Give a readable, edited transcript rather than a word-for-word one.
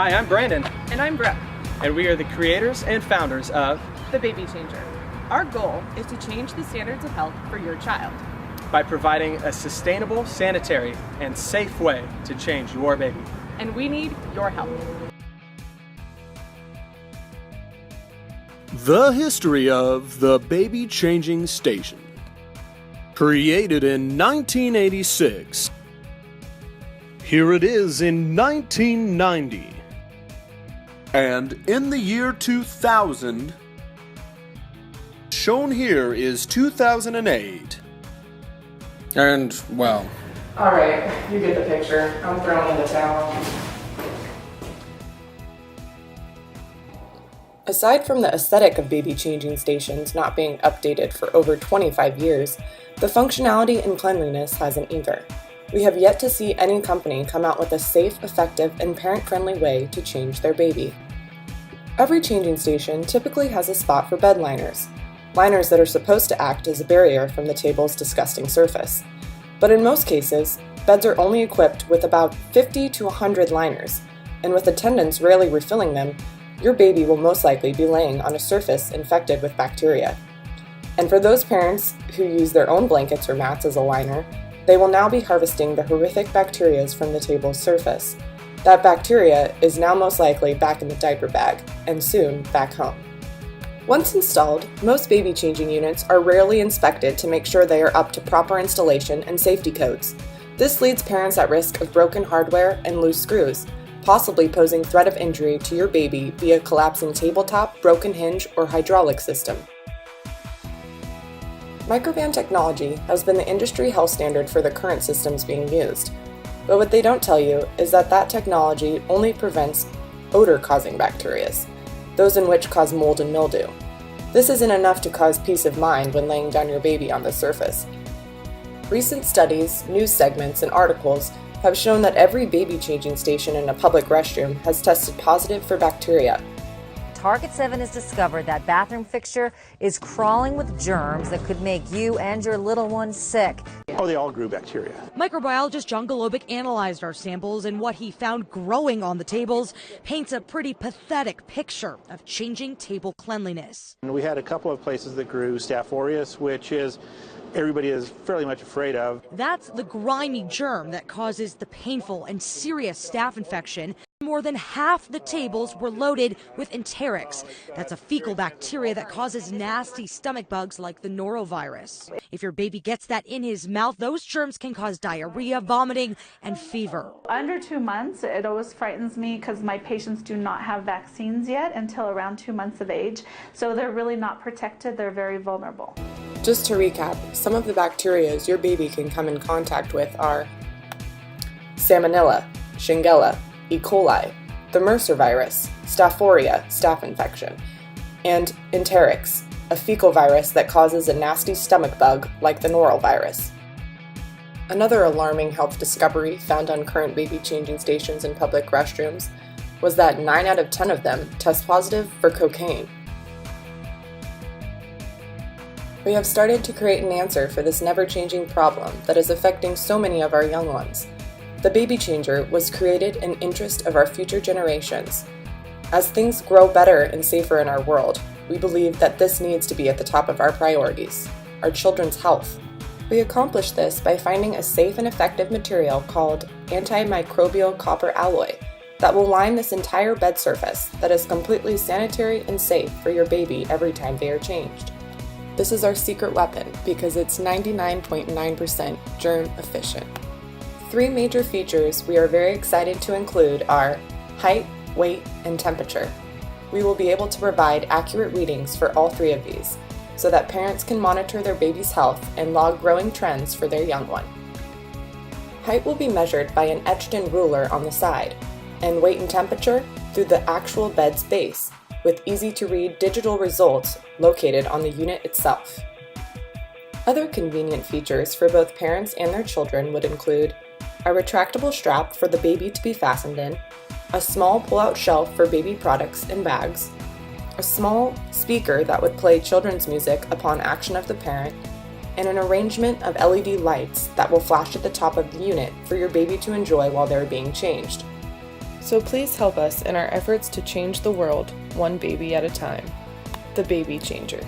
Hi, I'm Brandon, And I'm Brooke, and we are the creators and founders of the Baby Changer. Our goal is to change the standards of health for your child. by providing a sustainable, sanitary, and safe way to change your baby. And we need your help. The history of the Baby Changing Station. Created in 1986. Here it is in 1990. And in the year 2000, shown here is 2008. And, well, All right, you get the picture. I'm throwing in the towel. Aside from the aesthetic of baby changing stations not being updated for over 25 years, the functionality and cleanliness hasn't either. We have yet to see any company come out with a safe, effective, and parent-friendly way to change their baby. Every changing station typically has a spot for bed liners that are supposed to act as a barrier from the table's disgusting surface. But in most cases, beds are only equipped with about 50 to 100 liners, and with attendants rarely refilling them, your baby will most likely be laying on a surface infected with bacteria. And for those parents who use their own blankets or mats as a liner, they will now be harvesting the horrific bacteria from the table's surface. That bacteria is now most likely back in the diaper bag, and soon back home. Once installed, most baby changing units are rarely inspected to make sure they are up to proper installation and safety codes. This leaves parents at risk of broken hardware and loose screws, possibly posing threat of injury to your baby via collapsing tabletop, broken hinge, or hydraulic system. Microvan technology has been the industry health standard for the current systems being used. But what they don't tell you is that technology only prevents odor-causing bacteria, those in which cause mold and mildew. This isn't enough to cause peace of mind when laying down your baby on the surface. Recent studies, news segments, and articles have shown that every baby changing station in a public restroom has tested positive for bacteria. Target 7 has discovered that bathroom fixture is crawling with germs that could make you and your little one sick. Oh, they all grew bacteria. Microbiologist John Golobic analyzed our samples, and what he found growing on the tables paints a pretty pathetic picture of changing table cleanliness. And we had a couple of places that grew Staph aureus, which is everybody is fairly much afraid of. That's the grimy germ that causes the painful and serious staph infection. More than half the tables were loaded with enterics. That's a fecal bacteria that causes nasty stomach bugs like the norovirus. If your baby gets that in his mouth, those germs can cause diarrhea, vomiting, and fever. Under 2 months, it always frightens me because my patients do not have vaccines yet until around 2 months of age. So they're really not protected. They're very vulnerable. Just to recap, some of the bacteria your baby can come in contact with are Salmonella, Shigella, E. coli, the Mercer virus, Staph aureus, staph infection, and enterics, a fecal virus that causes a nasty stomach bug like the norovirus. Another alarming health discovery found on current baby changing stations in public restrooms was that 9 out of 10 of them test positive for cocaine. We have started to create an answer for this never-changing problem that is affecting so many of our young ones. The Baby Changer was created in interest of our future generations. As things grow better and safer in our world, we believe that this needs to be at the top of our priorities, our children's health. We accomplish this by finding a safe and effective material called antimicrobial copper alloy that will line this entire bed surface that is completely sanitary and safe for your baby every time they are changed. This is our secret weapon because it's 99.9% germ efficient. 3 major features we are very excited to include are height, weight, and temperature. We will be able to provide accurate readings for all 3 of these, so that parents can monitor their baby's health and log growing trends for their young one. Height will be measured by an etched-in ruler on the side, and weight and temperature through the actual bed's base, with easy-to-read digital results located on the unit itself. Other convenient features for both parents and their children would include a retractable strap for the baby to be fastened in, a small pull-out shelf for baby products and bags, a small speaker that would play children's music upon action of the parent, and an arrangement of LED lights that will flash at the top of the unit for your baby to enjoy while they're being changed. So please help us in our efforts to change the world one baby at a time. The Baby Changer.